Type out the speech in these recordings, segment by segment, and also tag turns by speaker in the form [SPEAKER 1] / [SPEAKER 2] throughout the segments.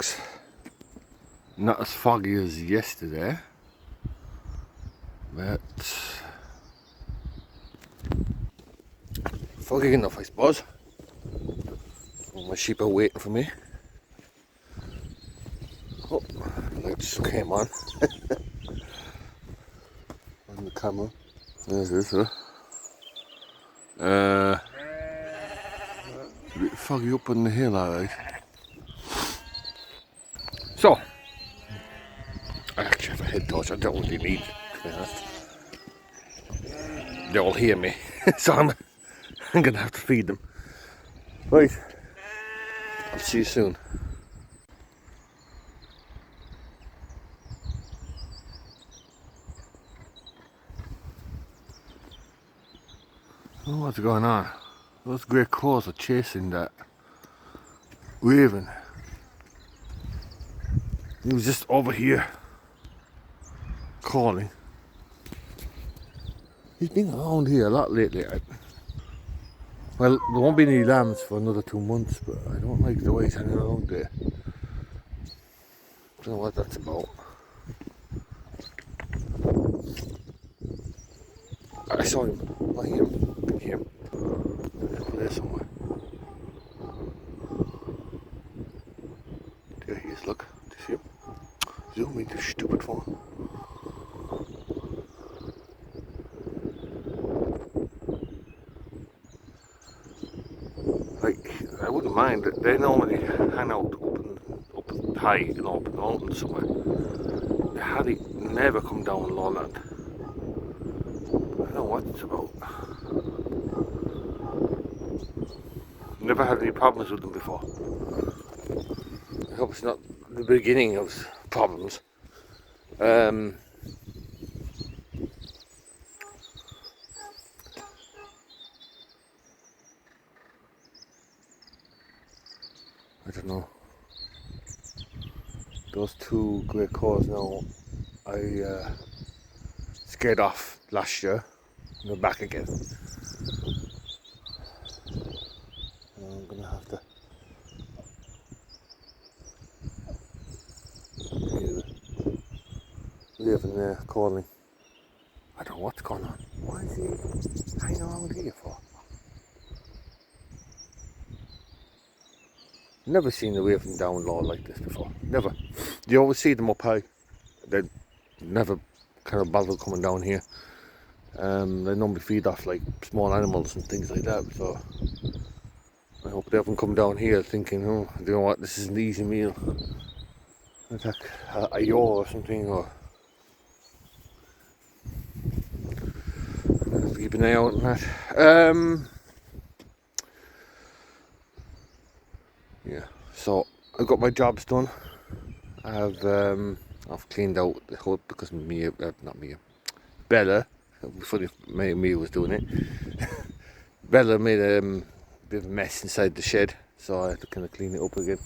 [SPEAKER 1] looks not as foggy as yesterday, but foggy enough, I suppose. All my sheep are waiting for me. Oh, light just came on. On the camera. There's this, a bit foggy up on the hill, alright. So, I actually have a head torch. I don't really need, to be honest. They all hear me, so I'm gonna have to feed them. Right, I'll see you soon. Oh, what's going on? Those grey crows are chasing that raven. He was just over here calling. He's been around here a lot lately. Well, there won't be any lambs for another 2 months, but I don't like the way he's hanging around there. Don't know what that's about. I saw him. I hear him. I can hear him. He's over there somewhere. There he is, look. Do you see him? Zoom into stupid phone. Like, I wouldn't mind that they normally hang out up high, you know, up in the mountains somewhere. They hardly never come down lowland. I don't know what it's about. Never had any problems with them before. I hope it's not the beginning of problems. I don't know. Those two grey crows now, I scared off last year. They're back again. I'm gonna have to live in there calling. I don't know what's going on. Why is he hanging around here for? Never seen a raven down low like this before. Never. You always see them up high. They never kind of bother coming down here. They normally feed off like small animals and things like that. So I hope they haven't come down here thinking, oh, you know what, this is an easy meal. Attack a yaw or something, or I have to keep an eye out on that. Yeah, so I've got my jobs done. I've cleaned out the hut because Mia, not Mia, Bella. It was funny if Mia was doing it. Bella made a bit of a mess inside the shed, so I had to kind of clean it up again.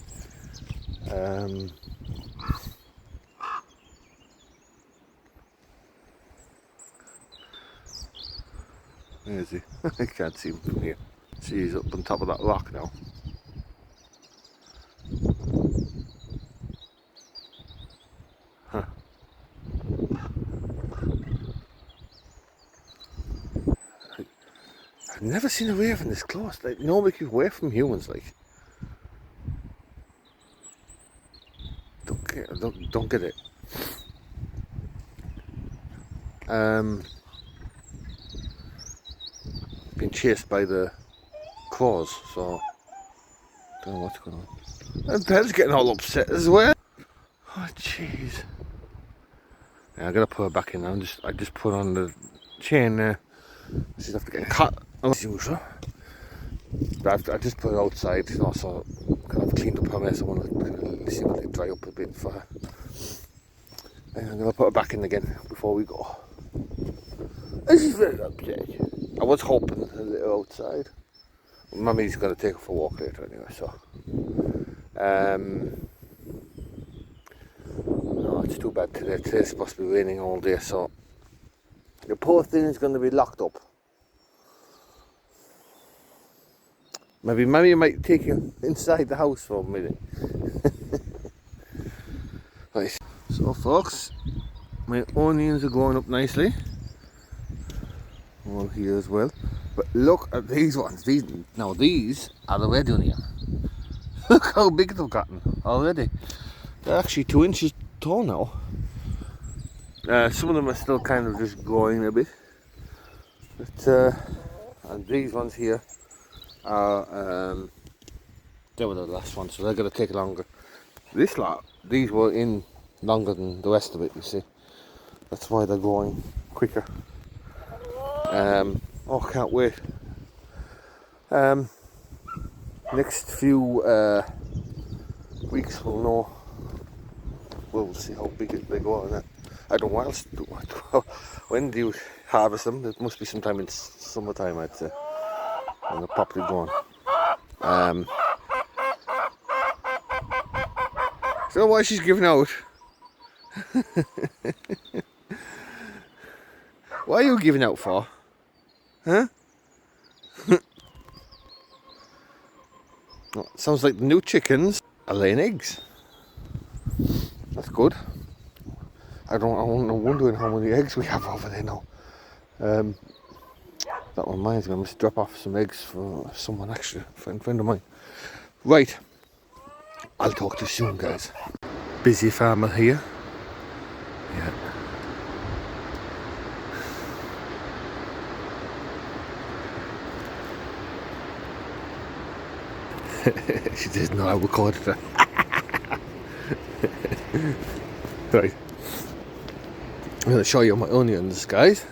[SPEAKER 1] Where is he? I can't see him from here. See, he's up on top of that rock now. Huh. I've never seen a raven this close. Like, nobody keeps away from humans. Like, don't get it. Been chased by the crows, so don't know what's going on. And Ben's getting all upset as well. Oh jeez. Yeah, I gotta put her back in now. I just put on the chain there. She's have to get cut as usual. But I just put her outside, you know, so kind of cleaned up her mess. I want to kind of see what they dry up a bit for her. And I'm gonna put her back in again before we go. And she's very upset. I was hoping a little outside. Mummy's gonna take her for a walk later anyway, so. No, it's too bad today. Today's supposed to be raining all day, so the poor thing is going to be locked up. Maybe Mummy might take you inside the house for a minute. So folks, my onions are growing up nicely. All here as well. But look at these ones. These are the red onion. Look how big they've gotten already. They're actually 2 inches tall now. Some of them are still kind of just growing a bit. But and these ones here are they were the last ones, so they're going to take longer. This lot, these were in longer than the rest of it, you see. That's why they're growing quicker. Oh, can't wait. Next few weeks we'll know. We'll see how big they go on that. I don't know when do you harvest them? It must be sometime in summertime, I'd say. And they're properly grown. So why she's giving out? What are you giving out for? Huh? Well, sounds like the new chickens are laying eggs. That's good. I'm wondering how many eggs we have over there now. That reminds me, I must drop off some eggs for someone actually, a friend of mine. Right, I'll talk to you soon, guys. Busy farmer here. Yeah. She doesn't know I recorded her. Right. I'm going to show you my onions, guys.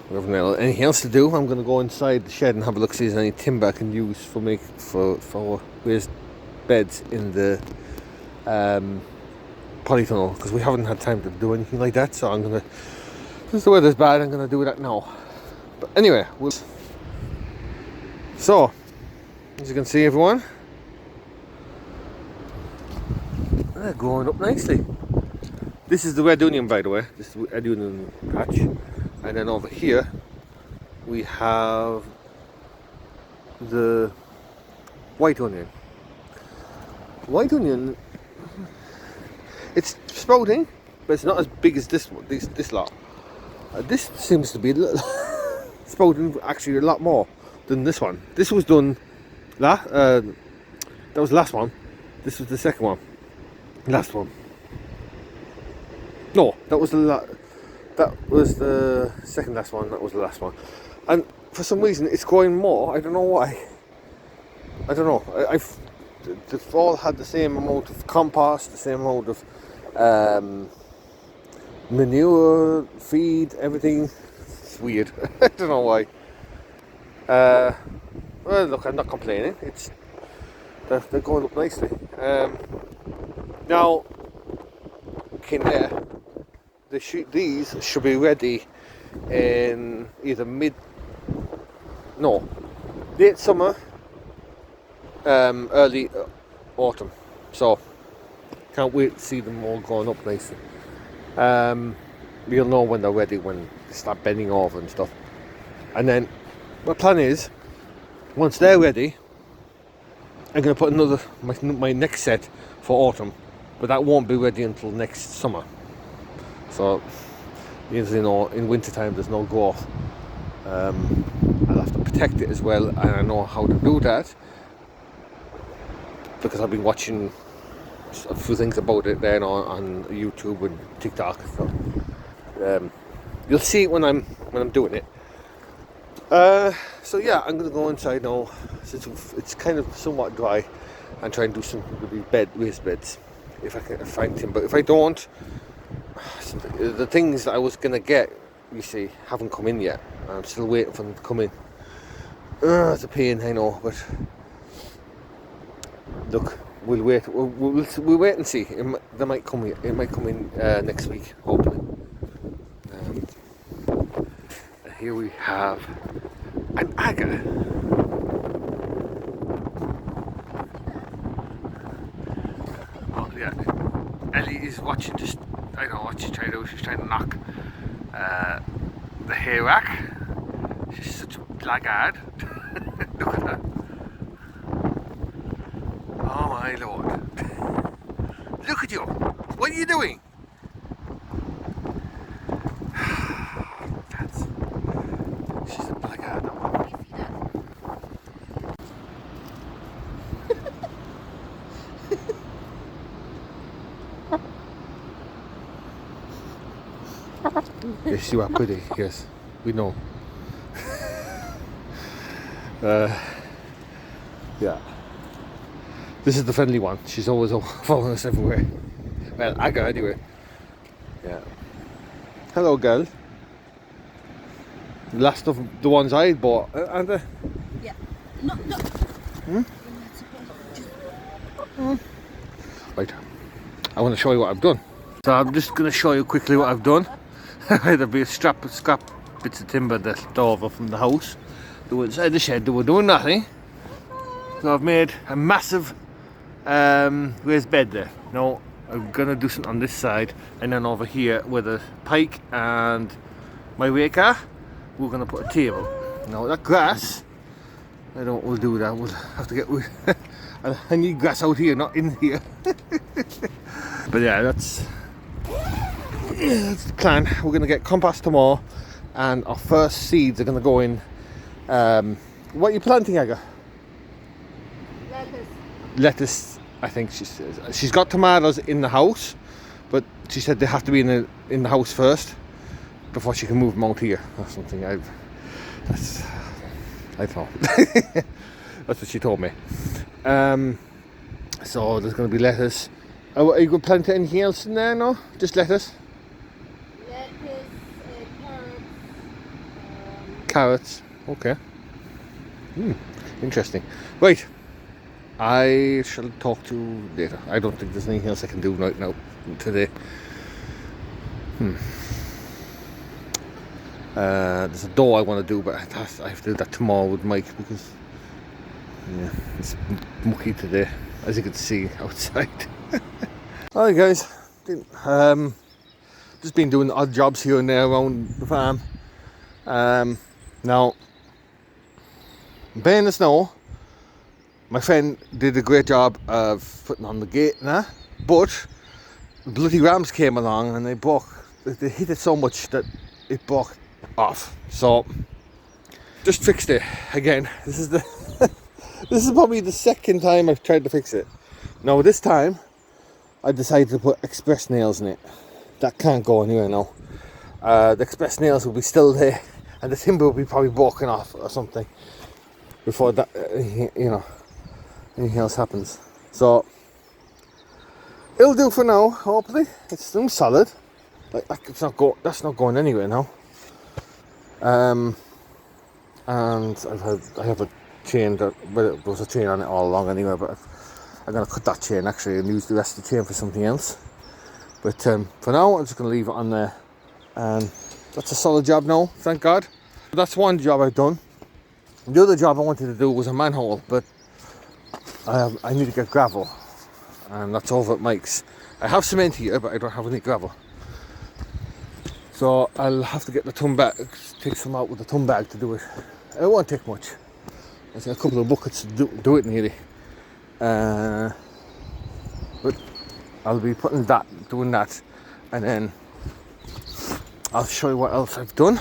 [SPEAKER 1] We haven't anything else to do. I'm going to go inside the shed and have a look, see if there's any timber I can use for raised beds in the polytunnel, because we haven't had time to do anything like that. So I'm going to, since the weather's bad, I'm going to do that now. But anyway, so as you can see, everyone, they're growing up nicely. This is the red onion, by the way. This is the red onion patch. And then over here we have the white onion. White onion, it's sprouting, but it's not as big as this lot. This seems to be sprouting actually a lot more than this one. This was done that was the last one. This was the second one. Last one. No, that was the second last one. That was the last one. And for some reason, it's growing more. I don't know why. I don't know. They've all had the same amount of compost, the same amount of manure, feed, everything. It's weird. I don't know why. Well, look, I'm not complaining. They're going up nicely. Now, Kinnair, these should be ready in either late summer, early autumn. So can't wait to see them all going up nicely. We'll know when they're ready, when they start bending over and stuff. And then my plan is, once they're ready, I'm going to put another my next set for autumn, but that won't be ready until next summer. So, you know, in winter time there's no growth. I'll have to protect it as well, and I know how to do that because I've been watching a few things about it there on YouTube and TikTok. So you'll see it when I'm doing it. So yeah, I'm gonna go inside now since it's kind of somewhat dry, and try and do something with these raised beds if I can find timber. If I don't, the things that I was gonna get, you see, haven't come in yet. I'm still waiting for them to come in. It's a pain, I know, but look, we'll wait. We'll wait and see. They might come. It might come in next week, hopefully. And here we have an agar. Oh yeah, Ellie is watching. Just I don't know what she's trying to do. She's trying to knock the hay rack. She's such a blackguard. Look at that. Oh my lord. Look at you. What are you doing? Yes, you are pretty. Yes, we know. Yeah. This is the friendly one. She's always following us everywhere. Well, Aga anyway. Yeah. Hello, girl. The last of the ones I bought, aren't they?
[SPEAKER 2] Yeah. No, no.
[SPEAKER 1] Right. I want to show you what I've done. So I'm just going to show you quickly what I've done. There'll be a scrap bits of timber left over from the house. They were inside the shed. They were doing nothing. So I've made a massive raised bed there. Now I'm going to do something on this side, and then over here with a pike and my rake are, we're going to put a table. Now that grass, I don't know what we'll do with that. We'll have to get I need grass out here, not in here. But yeah, that's the plan. We're going to get compost tomorrow, and our first seeds are going to go in. What are you planting, Aga? Lettuce, I think she says. She's got tomatoes in the house, but she said they have to be in the house first before she can move them out here or something. I don't know. That's what she told me. So there's going to be lettuce. Are you going to plant anything else in there? No, just lettuce.
[SPEAKER 2] Lettuce, carrots.
[SPEAKER 1] Carrots. Okay. Interesting. Right. I shall talk to you later. I don't think there's anything else I can do right now today. There's a door I want to do, but I have to do that tomorrow with Mike because it's mucky today, as you can see outside. Alright guys, just been doing odd jobs here and there around the farm. Now, being the snow, my friend did a great job of putting on the gate now, but bloody rams came along and they hit it so much that it broke off. So just fixed it again. This is probably the second time I've tried to fix it. Now this time I decided to put express nails in it. That can't go anywhere now. The express nails will be still there, and the timber will be probably broken off or something before that, anything else happens. So it'll do for now. Hopefully, it's still solid. That's not going anywhere now. And I have a chain there was a chain on it all along anyway, but I'm going to cut that chain actually and use the rest of the chain for something else. But for now, I'm just going to leave it on there, and that's a solid job now, thank God. That's one job I've done. The other job I wanted to do was a manhole, but I need to get gravel, and that's over at Mike's. I have cement here, but I don't have any gravel. So I'll have to get the ton bag, take some out with the ton bag to do it. It won't take much. I've got a couple of buckets to do it nearly. But I'll be doing that, and then I'll show you what else I've done.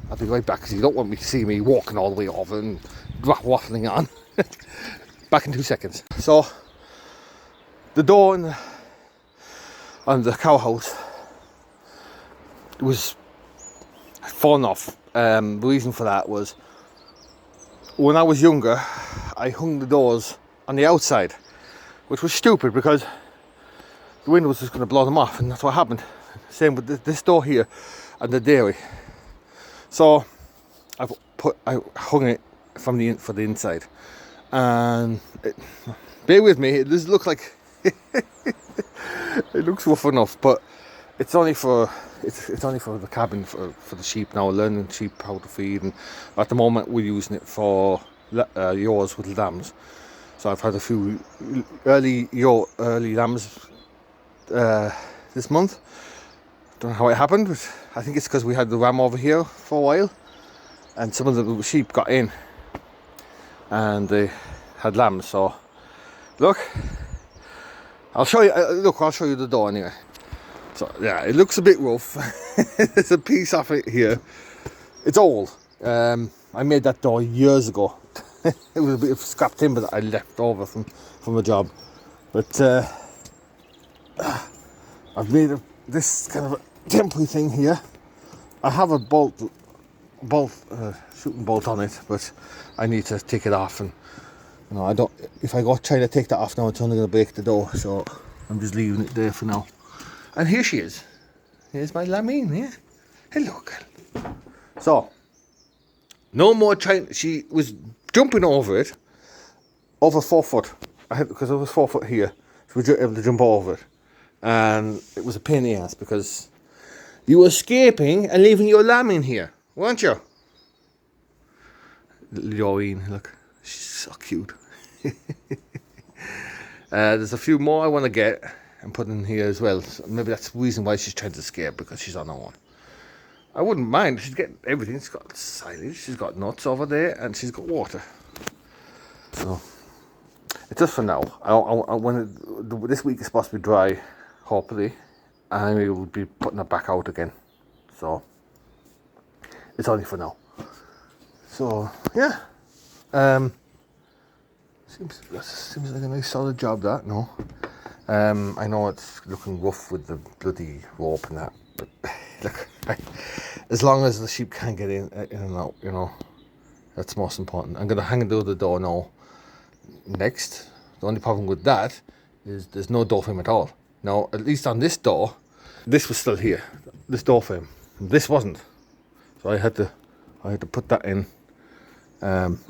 [SPEAKER 1] I'll be right back because you don't want me to see me walking all the way over and waffling on. Back in 2 seconds. So the door on the cow house was fallen off. The reason for that was when I was younger, I hung the doors on the outside, which was stupid because the wind was just going to blow them off, and that's what happened. Same with this door here and the dairy. So I hung it for the inside, and bear with me. It does look like it looks rough enough, but it's only for the cabin for the sheep now. Learning sheep how to feed, and at the moment we're using it for yours with lambs. So I've had a few early lambs this month. Don't know how it happened, but I think it's because we had the ram over here for a while, and some of the sheep got in and they had lambs. So look, I'll show you. I'll show you the door anyway. So yeah, it looks a bit rough. There's a piece of it here. It's old. I made that door years ago. It was a bit of scrap timber that I left over from a job, but I've made this kind of a temporary thing here I have a shooting bolt on it, but I need to take it off, and you know, I don't. If I go try to take that off now, it's only going to break the door, so I'm just leaving it there for now. And here she is. Here's my Lamine. Yeah, hello, girl. So no more trying. She was jumping over it, over 4 foot. Because I was 4 foot here, so we were able to jump over it, and it was a pain in the ass because you were escaping and leaving your lamb in here, weren't you? Little Yoreen, look, she's so cute. There's a few more I want to get and put in here as well. So maybe that's the reason why she's trying to escape, because she's on her own. I wouldn't mind. She's getting everything. She's got silage, she's got nuts over there, and she's got water. So it's just for now. This week is supposed to be dry, hopefully, and we will be putting it back out again. So it's only for now. So yeah, seems like a nice solid job, that. No, I know it's looking rough with the bloody rope and that, but look, as long as the sheep can't get in and out, you know, that's most important. I'm gonna hang it over the door now. Next, the only problem with that is there's no door frame at all. Now, at least on this door, this was still here. This door frame, this wasn't. So I had to put that in.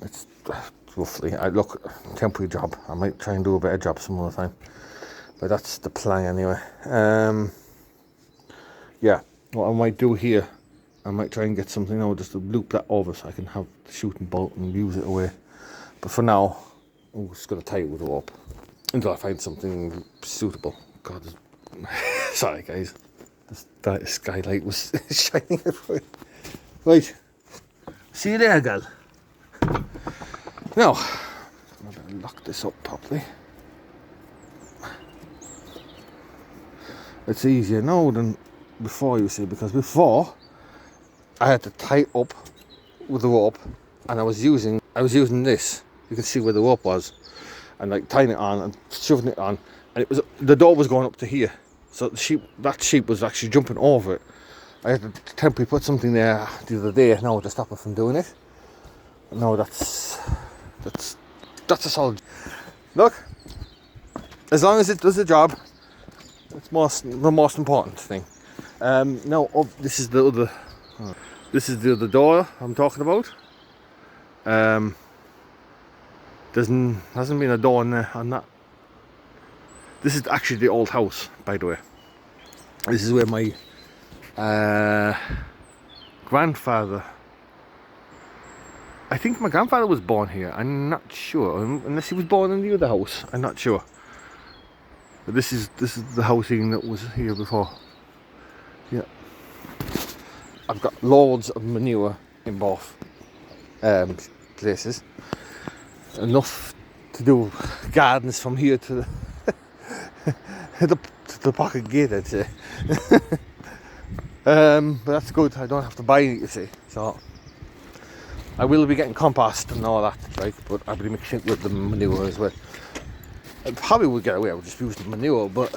[SPEAKER 1] It's roughly, temporary job. I might try and do a better job some other time, but that's the plan anyway. Yeah, what I might do here, I might try and get something, just to loop that over so I can have the shooting bolt and use it away. But for now, I'm just going to tie it with a rope until I find something suitable. God, sorry guys, the skylight was shining everywhere. Right, see you there, girl. Now, I'm going to lock this up properly. It's easier now than before, you see, because before I had to tie it up with the rope, and I was using this. You can see where the rope was, and like tying it on and shoving it on, and the door was going up to here. So that sheep was actually jumping over it. I had to temporarily put something there the other day now to stop her from doing it. No, that's a solid. Look, as long as it does the job, it's the most important thing. Now, this is the other door I'm talking about. Hasn't been a door on that. This is actually the old house, by the way. This is where my grandfather, I think my grandfather was born here. I'm not sure, unless he was born in the other house. I'm not sure. But this is the housing that was here before. Yeah, I've got loads of manure in both places. Enough to do gardens from here to the pocket gate, I'd say. But that's good. I don't have to buy it, you see. So I will be getting compost and all that, right? But I'll be mixing it with the manure as well. I probably would get away with just using manure, but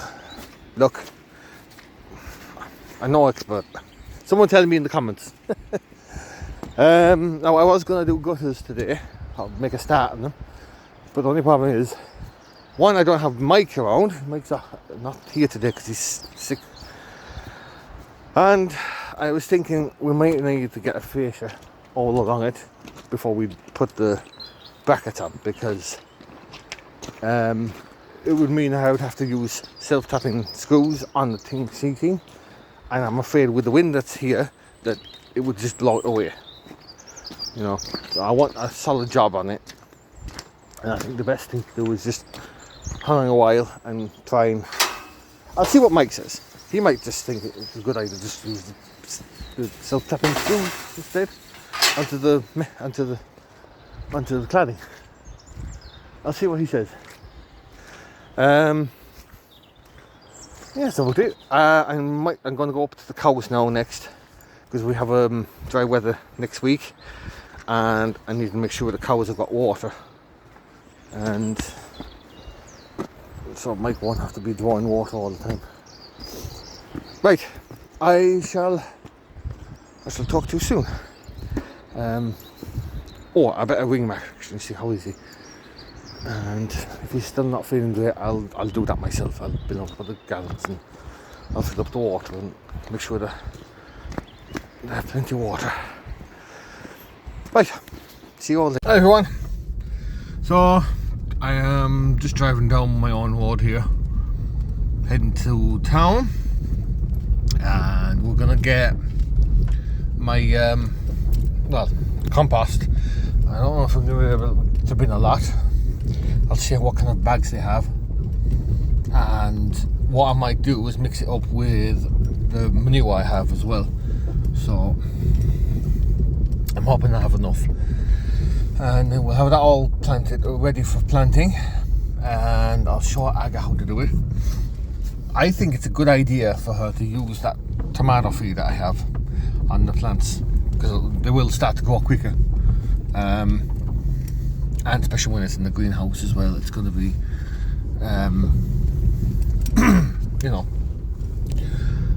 [SPEAKER 1] look, I know it's, but someone tell me in the comments. Now I was going to do gutters today. I'll make a start on them, but the only problem is, one, I don't have Mike around. Mike's not here today because he's sick, and I was thinking we might need to get a fascia all along it before we put the brackets on, because it would mean I would have to use self-tapping screws on the seating, and I'm afraid with the wind that's here that it would just blow it away. You know, so I want a solid job on it, and I think the best thing to do is just hang on a while and try and. I'll see what Mike says. He might just think it's a good idea to just use the self-tapping screws instead onto the cladding. I'll see what he says. Yeah, so we'll do it. I'm going to go up to the cows now next, because we have dry weather next week, and I need to make sure the cows have got water, and so Mike won't have to be drawing water all the time. Right, I shall I shall talk to you soon. I better ring Max and see how is he. And if he's still not feeling great, I'll do that myself. I'll bill up for the gallons and I'll fill up the water and make sure that they have plenty of water. Right, see you all later. Hi everyone. So I am just driving down my own road here, heading to town, and we're gonna get my compost. I don't know if I'm gonna be able to bring a lot. I'll see what kind of bags they have, and what I might do is mix it up with the manure I have as well. So I'm hoping I have enough, and then we'll have that all planted, ready for planting, and I'll show Aga how to do it. I think it's a good idea for her to use that tomato feed that I have on the plants, because they will start to grow quicker, and especially when it's in the greenhouse as well, it's going to be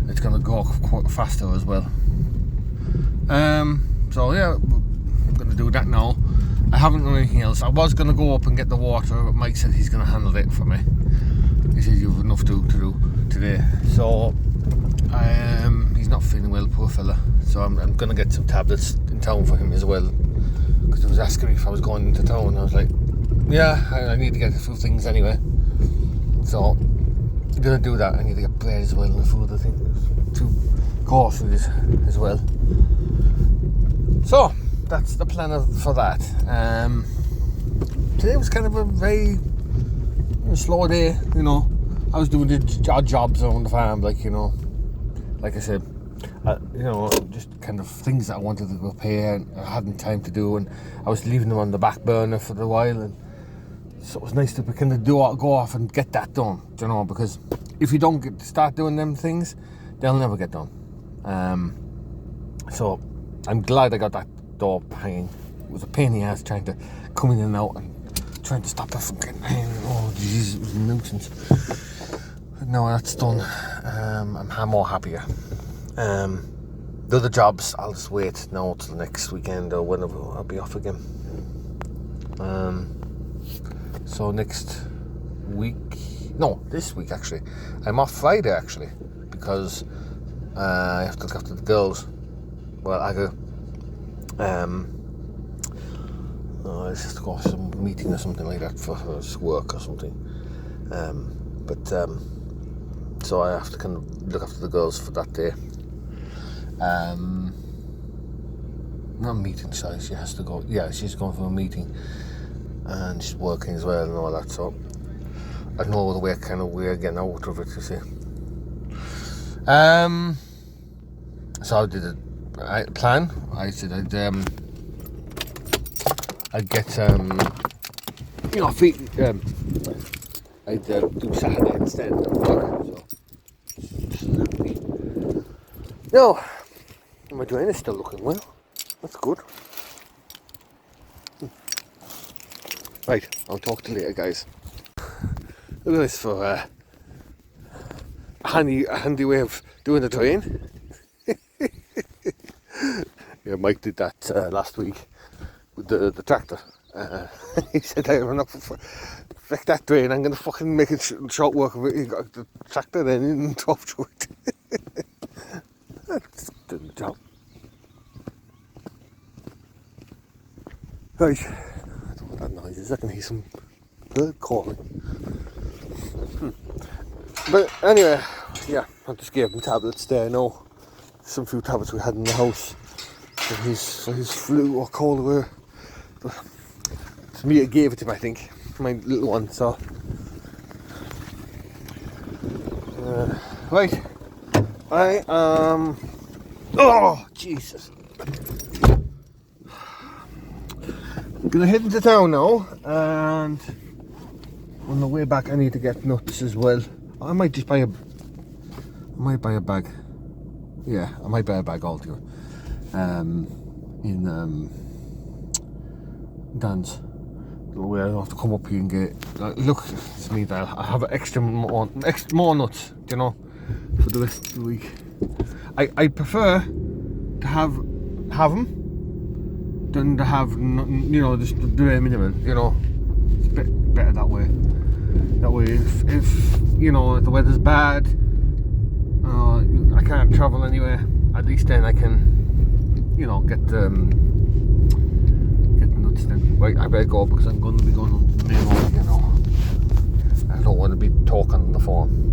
[SPEAKER 1] it's going to grow quite faster as well. So yeah, I'm going to do that now. I haven't done anything else. I was going to go up and get the water, but Mike said he's going to handle it for me. He said you've enough to do today. So he's not feeling well, poor fella. So I'm going to get some tablets in town for him as well, because he was asking me if I was going into town. I was like, yeah, I need to get a few things anyway. So I'm going to do that. I need to get bread as well and a few other things, 2 groceries as well. So that's the plan for that. Today was kind of a very slow day, you know. I was doing the odd jobs around the farm, like I said, just kind of things that I wanted to repair and I hadn't time to do, and I was leaving them on the back burner for a while, and so it was nice to kind of go off and get that done, because if you don't start doing them things, they'll never get done. So I'm glad I got that door hanging. It was a pain in the ass trying to come in and out and trying to stop it from getting hanging. Oh jeez, it was a nuisance. But now that's done, I'm more happier. The other jobs, I'll just wait now till next weekend or whenever I'll be off again. So next week, no, this week actually, I'm off Friday actually, because I have to look after the girls. Well, I go, it's just to go to some meeting or something like that for her work or something. So I have to kind of look after the girls for that day. Not meeting, sorry, she has to go. Yeah, she's going for a meeting, and she's working as well and all that. So I know the way we're getting out of it, you see. So I did a plan. I said I'd get feet. I'd do Saturday instead of work. So no, my drain is still looking well. That's good. Right, I'll talk to you later, guys. Look at this for a handy way of doing the drain. Yeah, Mike did that last week with the tractor. He said, I'm not fuck that drain, I'm going to fucking make it short work of it. He got the tractor then and drove through it. That's doing the job. Right, I don't know what that noise is. I can hear some bird calling. But anyway, yeah, I just gave him tablets there. No, some few tablets we had in the house for his flu or cold or whatever. It's me that gave it to him, I think, my little one. So right, I oh Jesus, I'm gonna head into town now, and on the way back I need to get nuts as well. I might just buy a bag. Yeah, I might buy a bag altogether. In Dan's. Where I have to come up here and get. Look, it's me that I have extra more nuts, for the rest of the week. I prefer to have them than to have nothing, you know, just the bare minimum, you know. It's a bit better that way. That way, if you know, if the weather's bad, I can't travel anywhere, at least then I can, you know, get the nuts then. Right, I better go because I'm going to be going on to the main road, you know. I don't want to be talking on the phone.